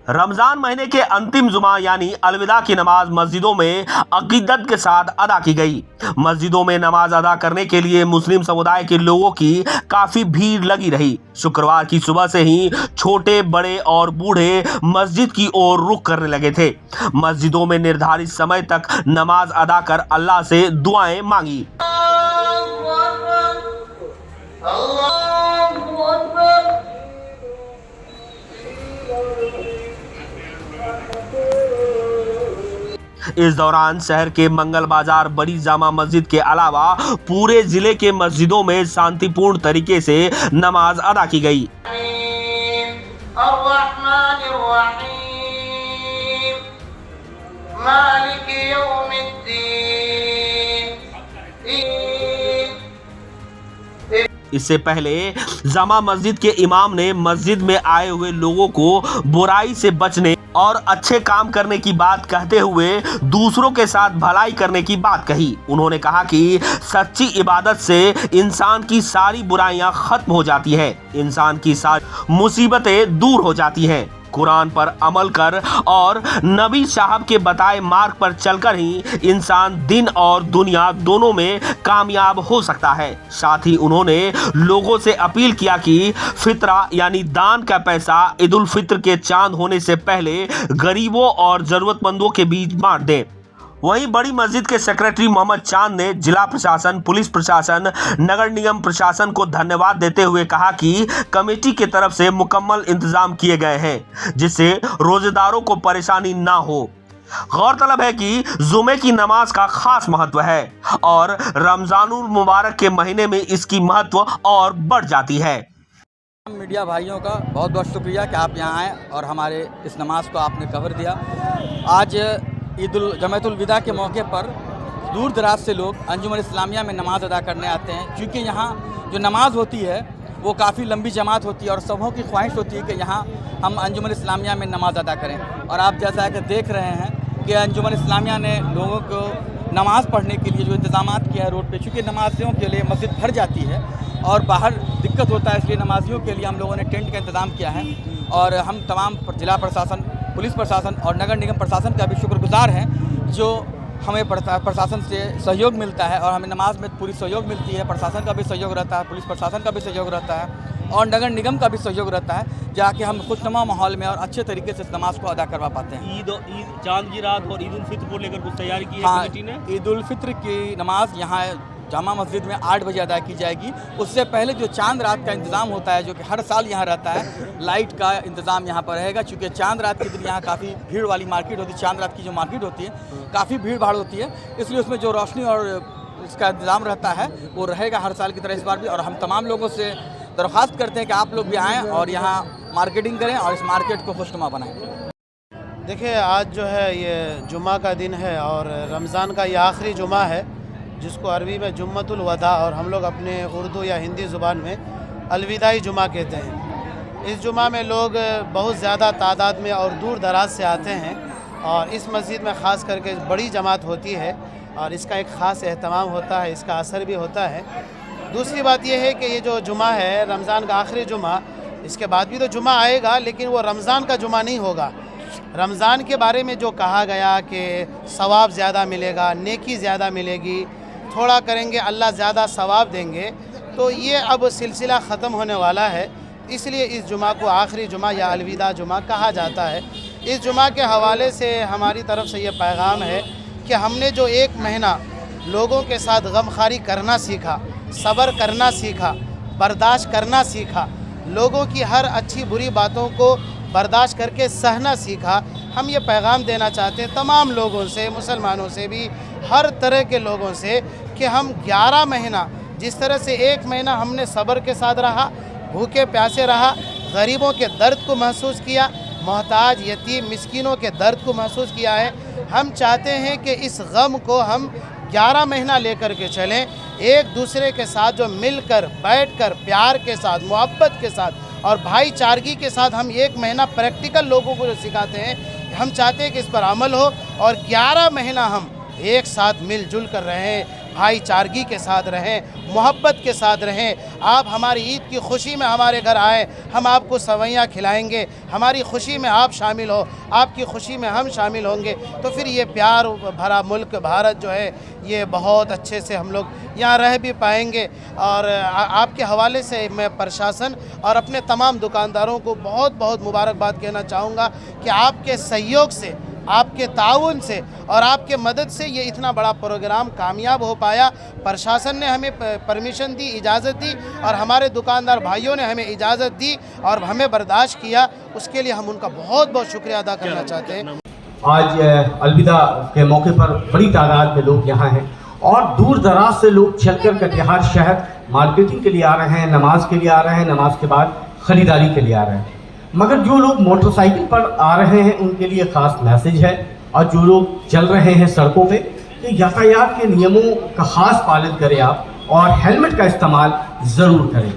रमजान महीने के अंतिम जुमा यानी अलविदा की नमाज मस्जिदों में अकीदत के साथ अदा की गई। मस्जिदों में नमाज अदा करने के लिए मुस्लिम समुदाय के लोगों की काफी भीड़ लगी रही। शुक्रवार की सुबह से ही छोटे बड़े और बूढ़े मस्जिद की ओर रुख करने लगे थे। मस्जिदों में निर्धारित समय तक नमाज अदा कर अल्लाह से दुआएं मांगी। इस दौरान शहर के मंगल बाजार, बड़ी जामा मस्जिद के अलावा पूरे जिले के मस्जिदों में शांतिपूर्ण तरीके से नमाज अदा की गई। इससे पहले जामा मस्जिद के इमाम ने मस्जिद में आए हुए लोगों को बुराई से बचने और अच्छे काम करने की बात कहते हुए दूसरों के साथ भलाई करने की बात कही। उन्होंने कहा कि सच्ची इबादत से इंसान की सारी बुराइयां खत्म हो जाती है, इंसान की सारी मुसीबतें दूर हो जाती हैं। कुरान पर अमल कर और नबी साहब के बताए मार्ग पर चलकर ही इंसान दिन और दुनिया दोनों में कामयाब हो सकता है। साथ ही उन्होंने लोगों से अपील किया कि फितरा यानी दान का पैसा ईद उल फित्र के चांद होने से पहले गरीबों और जरूरतमंदों के बीच बांट दें। वहीं बड़ी मस्जिद के सेक्रेटरी मोहम्मद चांद ने जिला प्रशासन, पुलिस प्रशासन, नगर निगम प्रशासन को धन्यवाद देते हुए कहा कि कमेटी की तरफ से मुकम्मल इंतजाम किए गए हैं जिससे रोजेदारों को परेशानी ना हो। गौरतलब है कि जुमे की नमाज का खास महत्व है और रमजानुल मुबारक के महीने में इसकी महत्व और बढ़ जाती है। मीडिया भाइयों का बहुत बहुत शुक्रिया कि आप यहाँ आए और हमारे इस नमाज को आपने कवर दिया। आज जमातुल विदा के मौके पर दूर दराज से लोग अंजुमन इस्लामिया में नमाज़ अदा करने आते हैं, क्योंकि यहाँ जो नमाज़ होती है वो काफ़ी लंबी जमात होती है और सबों की ख्वाहिश होती है कि यहाँ हम अंजुमन इस्लामिया में नमाज़ अदा करें। और आप जैसा कि देख रहे हैं कि अंजुमन इस्लामिया ने लोगों को नमाज़ पढ़ने के लिए जो इंतज़ाम किया है रोड पे, चूँकि नमाजियों के लिए मस्जिद भर जाती है और बाहर दिक्कत होता है, इसलिए नमाजियों के लिए हम लोगों ने टेंट का इंतज़ाम किया है। और हम तमाम जिला प्रशासन, पुलिस प्रशासन और नगर निगम प्रशासन का भी शुक्रगुजार हैं जो हमें प्रशासन से सहयोग मिलता है और हमें नमाज में पूरी सहयोग मिलती है। प्रशासन का भी सहयोग रहता है, पुलिस प्रशासन का भी सहयोग रहता है और नगर निगम का भी सहयोग रहता है, जाके हम खुशनुमा माहौल में और अच्छे तरीके से इस नमाज को अदा करवा पाते हैं। ईद चांद की रात और ईद उल फित्र को लेकर कुछ तैयारी की है कमेटी ने? ईद उल फित्र की नमाज यहाँ जामा मस्जिद में 8 बजे अदा की जाएगी। उससे पहले जो चांद रात का इंतज़ाम होता है, जो कि हर साल यहाँ रहता है, लाइट का इंतज़ाम यहाँ पर रहेगा, क्योंकि चांद रात के दिन यहाँ काफ़ी भीड़ वाली मार्केट होती है। चांद रात की जो मार्केट होती है काफ़ी भीड़ भाड़ होती है, इसलिए उसमें जो रोशनी और इसका इंतज़ाम रहता है वो रहेगा हर साल की तरह इस बार भी। और हम तमाम लोगों से दरख्वास्त करते हैं कि आप लोग भी आएँ और यहाँ मार्केटिंग करें और इस मार्केट को खुशनुमा बनाएँ। देखिए, आज जो है ये जुमा का दिन है और रमज़ान का ये आखिरी जुमा है, जिसको अरबी में जुम्मतुल वदा और हम लोग अपने उर्दू या हिंदी ज़ुबान में अलविदाई जुमा कहते हैं। इस जुमा में लोग बहुत ज़्यादा तादाद में और दूर दराज से आते हैं और इस मस्जिद में ख़ास करके बड़ी जमात होती है और इसका एक ख़ास एहतमाम होता है, इसका असर भी होता है। दूसरी बात यह है कि ये जो जुमा है रमज़ान का आखिरी जुमा, इसके बाद भी तो जुमा आएगा, लेकिन वो रमज़ान का जुमा नहीं होगा। रमज़ान के बारे में जो कहा गया कि सवाब ज़्यादा मिलेगा, नेकी ज़्यादा मिलेगी, थोड़ा करेंगे अल्लाह ज़्यादा सवाब देंगे, तो ये अब सिलसिला ख़त्म होने वाला है। इसलिए इस जुमा को आखिरी जुमा या अलविदा जुमा कहा जाता है। इस जुमा के हवाले से हमारी तरफ से ये पैगाम है कि हमने जो 1 महीना लोगों के साथ गमखारी करना सीखा, सब्र करना सीखा, बर्दाश्त करना सीखा, लोगों की हर अच्छी बुरी बातों को बर्दाश्त करके सहना सीखा, हम ये पैगाम देना चाहते हैं तमाम लोगों से, मुसलमानों से भी, हर तरह के लोगों से, कि हम 11 महीना जिस तरह से 1 महीना हमने सब्र के साथ रहा, भूखे प्यासे रहा, गरीबों के दर्द को महसूस किया, मोहताज, यतीम, मिस्कीनों के दर्द को महसूस किया है, हम चाहते हैं कि इस गम को हम 11 महीना लेकर के चलें, एक दूसरे के साथ जो मिलकर बैठकर प्यार के साथ, मोहब्बत के साथ और भाईचारगी के साथ हम 1 महीना प्रैक्टिकल लोगों को जो सिखाते हैं, हम चाहते हैं कि इस पर अमल हो और 11 महीना हम एक साथ मिलजुल कर रहें, भाईचारगी के साथ रहें, मोहब्बत के साथ रहें। आप हमारी ईद की खुशी में हमारे घर आएँ, हम आपको सवैयाँ खिलाएंगे, हमारी खुशी में आप शामिल हो, आपकी खुशी में हम शामिल होंगे, तो फिर ये प्यार भरा मुल्क भारत जो है ये बहुत अच्छे से हम लोग यहाँ रह भी पाएंगे। और आपके हवाले से मैं प्रशासन और अपने तमाम दुकानदारों को बहुत बहुत मुबारकबाद कहना चाहूँगा कि आपके सहयोग से, आपके ताउन से और आपके मदद से ये इतना बड़ा प्रोग्राम कामयाब हो पाया। प्रशासन ने हमें परमिशन दी, इजाज़त दी और हमारे दुकानदार भाइयों ने हमें इजाज़त दी और हमें बर्दाश्त किया, उसके लिए हम उनका बहुत बहुत शुक्रिया अदा करना चाहते हैं। आज अलविदा के मौके पर बड़ी तादाद में लोग यहाँ हैं और दूर दराज से लोग चलकर कटिहार शहर मार्केटिंग के लिए आ रहे हैं, नमाज के लिए आ रहे हैं, नमाज के बाद ख़रीदारी के लिए आ रहे हैं। मगर जो लोग मोटरसाइकिल पर आ रहे हैं उनके लिए ख़ास मैसेज है, और जो लोग चल रहे हैं सड़कों पे, कि यातायात के नियमों का ख़ास पालन करें आप और हेलमेट का इस्तेमाल ज़रूर करें।